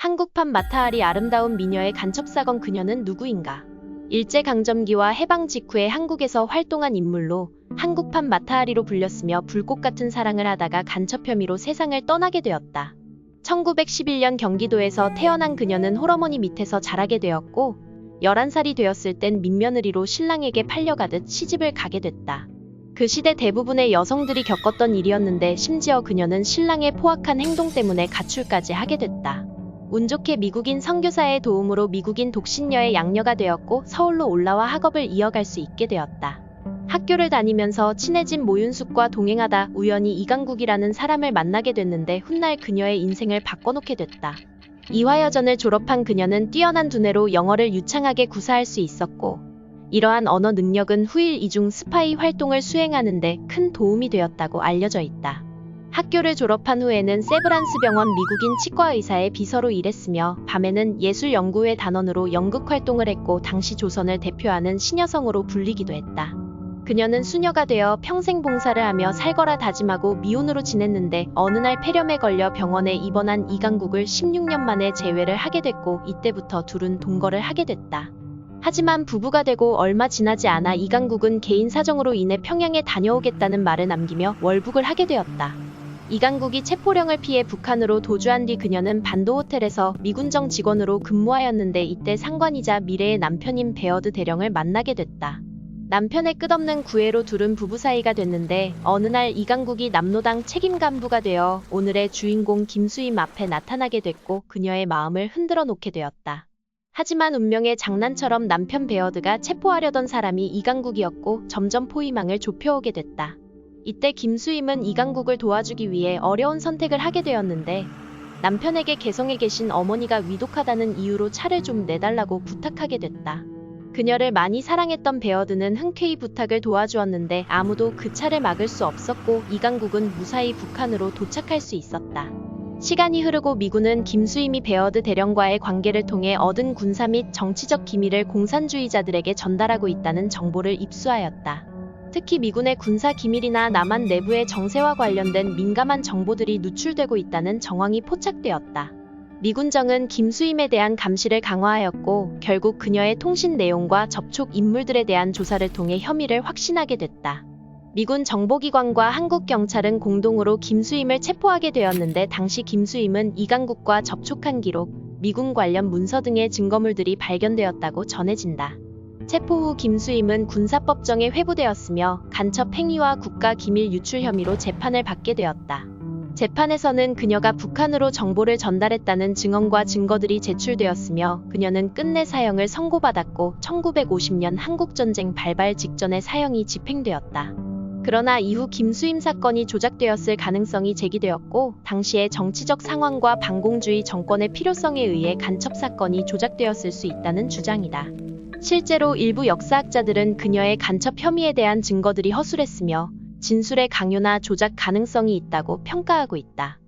한국판 마타아리 아름다운 미녀의 간첩사건 그녀는 누구인가? 일제강점기와 해방 직후에 한국에서 활동한 인물로 한국판 마타아리로 불렸으며 불꽃 같은 사랑을 하다가 간첩 혐의로 세상을 떠나게 되었다. 1911년 경기도에서 태어난 그녀는 홀어머니 밑에서 자라게 되었고 11살이 되었을 땐 민며느리로 신랑에게 팔려가듯 시집을 가게 됐다. 그 시대 대부분의 여성들이 겪었던 일이었는데 심지어 그녀는 신랑의 포악한 행동 때문에 가출까지 하게 됐다. 운 좋게 미국인 선교사의 도움으로 미국인 독신녀의 양녀가 되었고 서울로 올라와 학업을 이어갈 수 있게 되었다. 학교를 다니면서 친해진 모윤숙과 동행하다 우연히 이강국이라는 사람을 만나게 됐는데 훗날 그녀의 인생을 바꿔놓게 됐다. 이화여전을 졸업한 그녀는 뛰어난 두뇌로 영어를 유창하게 구사할 수 있었고 이러한 언어 능력은 후일 이중 스파이 활동을 수행하는 데 큰 도움이 되었다고 알려져 있다. 학교를 졸업한 후에는 세브란스 병원 미국인 치과의사의 비서로 일했으며 밤에는 예술연구회 단원으로 연극 활동을 했고 당시 조선을 대표하는 시녀성으로 불리기도 했다. 그녀는 수녀가 되어 평생 봉사를 하며 살거라 다짐하고 미혼으로 지냈는데 어느 날 폐렴에 걸려 병원에 입원한 이강국을 16년 만에 재회를 하게 됐고 이때부터 둘은 동거를 하게 됐다. 하지만 부부가 되고 얼마 지나지 않아 이강국은 개인 사정으로 인해 평양에 다녀오겠다는 말을 남기며 월북을 하게 되었다. 이강국이 체포령을 피해 북한으로 도주한 뒤 그녀는 반도호텔에서 미군정 직원으로 근무하였는데 이때 상관이자 미래의 남편인 베어드 대령을 만나게 됐다. 남편의 끝없는 구애로 둘은 부부 사이가 됐는데 어느 날 이강국이 남로당 책임 간부가 되어 오늘의 주인공 김수임 앞에 나타나게 됐고 그녀의 마음을 흔들어 놓게 되었다. 하지만 운명의 장난처럼 남편 베어드가 체포하려던 사람이 이강국이었고 점점 포위망을 좁혀오게 됐다. 이때 김수임은 이강국을 도와주기 위해 어려운 선택을 하게 되었는데 남편에게 개성에 계신 어머니가 위독하다는 이유로 차를 좀 내달라고 부탁하게 됐다. 그녀를 많이 사랑했던 베어드는 흔쾌히 부탁을 도와주었는데 아무도 그 차를 막을 수 없었고 이강국은 무사히 북한으로 도착할 수 있었다. 시간이 흐르고 미군은 김수임이 베어드 대령과의 관계를 통해 얻은 군사 및 정치적 기밀을 공산주의자들에게 전달하고 있다는 정보를 입수하였다. 특히 미군의 군사 기밀이나 남한 내부의 정세와 관련된 민감한 정보들이 누출되고 있다는 정황이 포착되었다. 미군정은 김수임에 대한 감시를 강화하였고 결국 그녀의 통신 내용과 접촉 인물들에 대한 조사를 통해 혐의를 확신하게 됐다. 미군 정보기관과 한국 경찰은 공동으로 김수임을 체포하게 되었는데 당시 김수임은 이강국과 접촉한 기록, 미군 관련 문서 등의 증거물들이 발견되었다고 전해진다. 체포 후 김수임은 군사법정에 회부되었으며 간첩 행위와 국가기밀 유출 혐의로 재판을 받게 되었다. 재판에서는 그녀가 북한으로 정보를 전달했다는 증언과 증거들이 제출되었으며 그녀는 끝내 사형을 선고받았고 1950년 한국전쟁 발발 직전에 사형이 집행되었다. 그러나 이후 김수임 사건이 조작되었을 가능성이 제기되었고 당시의 정치적 상황과 반공주의 정권의 필요성에 의해 간첩 사건이 조작되었을 수 있다는 주장이다. 실제로 일부 역사학자들은 그녀의 간첩 혐의에 대한 증거들이 허술했으며 진술의 강요나 조작 가능성이 있다고 평가하고 있다.